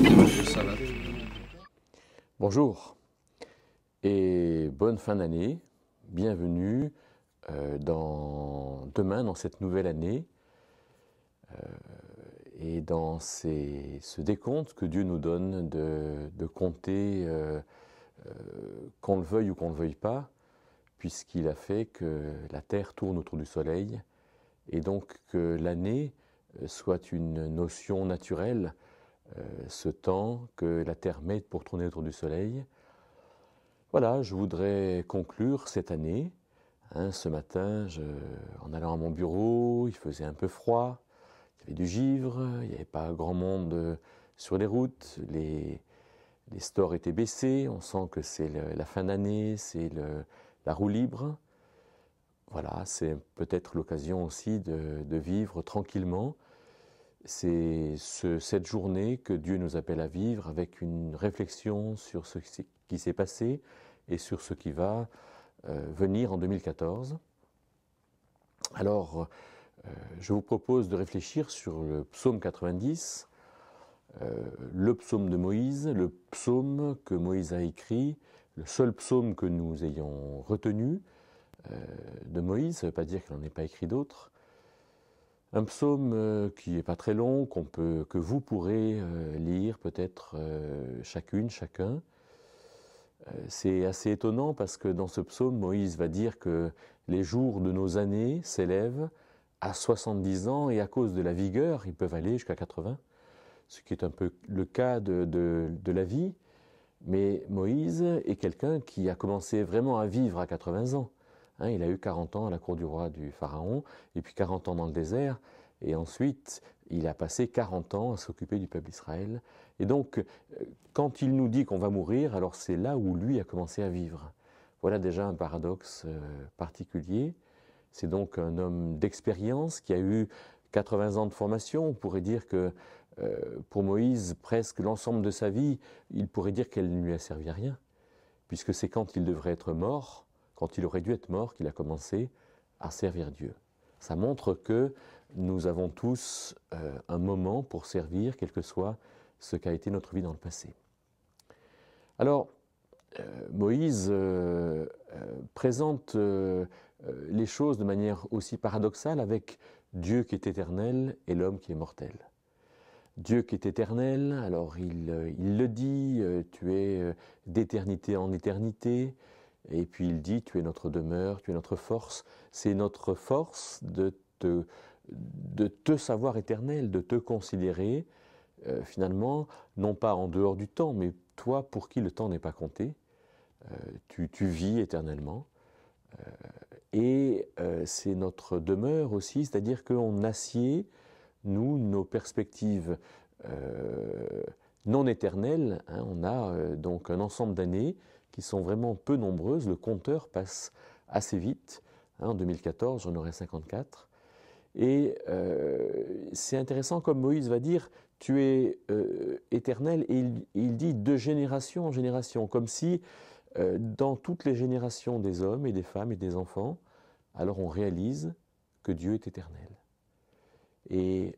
Ça va. Bonjour et bonne fin d'année. Bienvenue demain dans cette nouvelle année et dans ce décompte que Dieu nous donne de compter qu'on le veuille ou qu'on ne le veuille pas, puisqu'il a fait que la Terre tourne autour du Soleil et donc que l'année soit une notion naturelle, ce temps que la Terre met pour tourner autour du Soleil. Voilà, je voudrais conclure cette année. Ce matin, en allant à mon bureau, il faisait un peu froid, il y avait du givre, il n'y avait pas grand monde sur les routes, les stores étaient baissés, on sent que c'est la fin d'année, c'est la roue libre. Voilà, c'est peut-être l'occasion aussi de vivre tranquillement. C'est cette journée que Dieu nous appelle à vivre avec une réflexion sur ce qui s'est passé et sur ce qui va venir en 2014. Alors, je vous propose de réfléchir sur le psaume 90, le psaume de Moïse, le psaume que Moïse a écrit, le seul psaume que nous ayons retenu de Moïse. Ça ne veut pas dire qu'il n'en ait pas écrit d'autres. Un psaume qui n'est pas très long, que vous pourrez lire peut-être chacune, chacun. C'est assez étonnant parce que dans ce psaume, Moïse va dire que les jours de nos années s'élèvent à 70 ans et à cause de la vigueur, ils peuvent aller jusqu'à 80, ce qui est un peu le cas de la vie. Mais Moïse est quelqu'un qui a commencé vraiment à vivre à 80 ans. Il a eu 40 ans à la cour du roi du Pharaon, et puis 40 ans dans le désert, et ensuite il a passé 40 ans à s'occuper du peuple d'Israël. Et donc, quand il nous dit qu'on va mourir, alors c'est là où lui a commencé à vivre. Voilà déjà un paradoxe particulier. C'est donc un homme d'expérience qui a eu 80 ans de formation. On pourrait dire que pour Moïse, presque l'ensemble de sa vie, il pourrait dire qu'elle ne lui a servi à rien, puisque c'est quand il devrait être mort, quand il aurait dû être mort, qu'il a commencé à servir Dieu. Ça montre que nous avons tous un moment pour servir, quel que soit ce qu'a été notre vie dans le passé. Alors, Moïse présente les choses de manière aussi paradoxale avec Dieu qui est éternel et l'homme qui est mortel. Dieu qui est éternel, alors il le dit, tu es d'éternité en éternité, et puis il dit, tu es notre demeure, tu es notre force. C'est notre force de te savoir éternel, de te considérer finalement, non pas en dehors du temps, mais toi pour qui le temps n'est pas compté, tu vis éternellement. Et c'est notre demeure aussi, c'est-à-dire qu'on assied, nous, nos perspectives non éternelles. On a donc un ensemble d'années qui sont vraiment peu nombreuses. Le compteur passe assez vite. En 2014, j'en aurai 54. Et c'est intéressant comme Moïse va dire, tu es éternel, et il dit de génération en génération, comme si dans toutes les générations des hommes et des femmes et des enfants, alors on réalise que Dieu est éternel. Et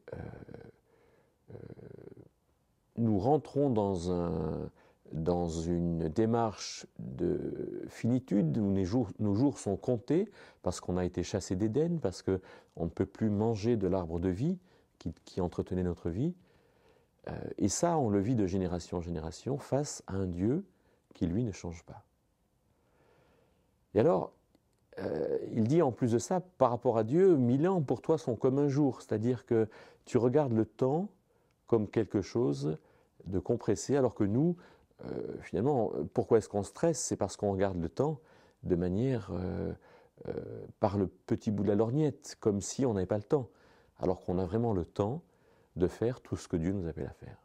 nous rentrons dans une démarche de finitude où nos jours sont comptés parce qu'on a été chassé d'Éden, parce qu'on ne peut plus manger de l'arbre de vie qui entretenait notre vie. Et ça, on le vit de génération en génération face à un Dieu qui, lui, ne change pas. Et alors, il dit en plus de ça, par rapport à Dieu, 1000 ans pour toi sont comme un jour, c'est-à-dire que tu regardes le temps comme quelque chose de compressé, alors que nous, finalement, pourquoi est-ce qu'on stresse? C'est parce qu'on regarde le temps de manière par le petit bout de la lorgnette, comme si on n'avait pas le temps, alors qu'on a vraiment le temps de faire tout ce que Dieu nous appelle à faire.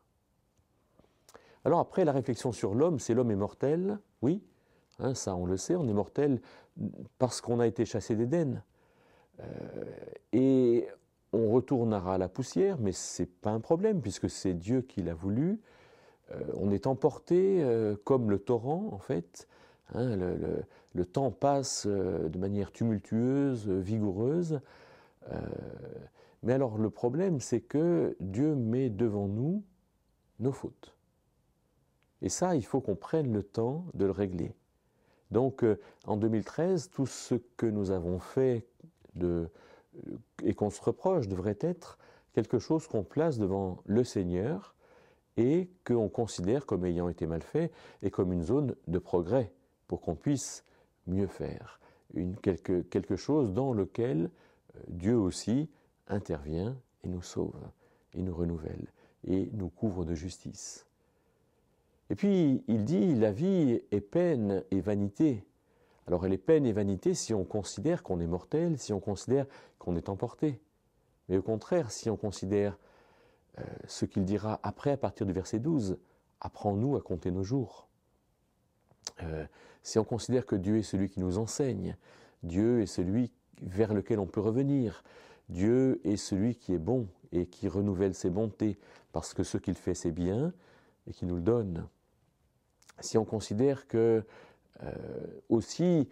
Alors après, la réflexion sur l'homme, c'est l'homme est mortel, oui, ça on le sait, on est mortel parce qu'on a été chassé d'Éden. Et on retournera à la poussière, mais ce n'est pas un problème, puisque c'est Dieu qui l'a voulu. On est emporté comme le torrent, en fait. Le temps passe de manière tumultueuse, vigoureuse. Mais alors le problème, c'est que Dieu met devant nous nos fautes. Et ça, il faut qu'on prenne le temps de le régler. Donc, en 2013, tout ce que nous avons fait et qu'on se reproche devrait être quelque chose qu'on place devant le Seigneur et qu'on considère comme ayant été mal fait et comme une zone de progrès pour qu'on puisse mieux faire. Quelque chose dans lequel Dieu aussi intervient et nous sauve, et nous renouvelle, et nous couvre de justice. Et puis, il dit, la vie est peine et vanité. Alors, elle est peine et vanité si on considère qu'on est mortel, si on considère qu'on est emporté. Mais au contraire, si on considère ce qu'il dira après, à partir du verset 12, « Apprends-nous à compter nos jours ». Si on considère que Dieu est celui qui nous enseigne, Dieu est celui vers lequel on peut revenir, Dieu est celui qui est bon et qui renouvelle ses bontés, parce que ce qu'il fait c'est bien et qui nous le donne. Si on considère que aussi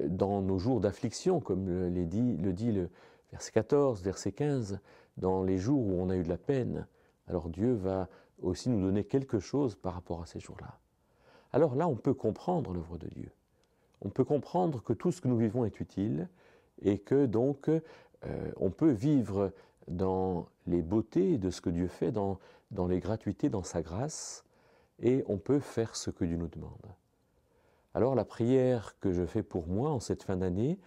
dans nos jours d'affliction, comme le dit le verset 14, verset 15, dans les jours où on a eu de la peine, alors Dieu va aussi nous donner quelque chose par rapport à ces jours-là. Alors là, on peut comprendre l'œuvre de Dieu. On peut comprendre que tout ce que nous vivons est utile et que donc on peut vivre dans les beautés de ce que Dieu fait, dans les gratuités, dans sa grâce, et on peut faire ce que Dieu nous demande. Alors la prière que je fais pour moi en cette fin d'année,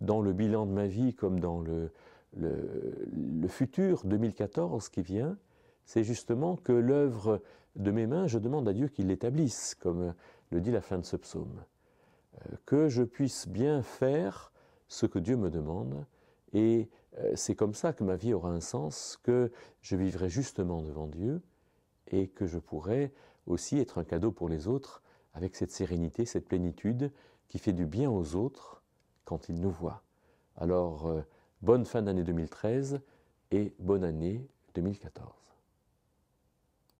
dans le bilan de ma vie comme dans le futur 2014 qui vient, c'est justement que l'œuvre de mes mains, je demande à Dieu qu'il l'établisse, comme le dit la fin de ce psaume. Que je puisse bien faire ce que Dieu me demande, et c'est comme ça que ma vie aura un sens, que je vivrai justement devant Dieu, et que je pourrai aussi être un cadeau pour les autres, avec cette sérénité, cette plénitude, qui fait du bien aux autres quand ils nous voient. Alors, bonne fin d'année 2013 et bonne année 2014.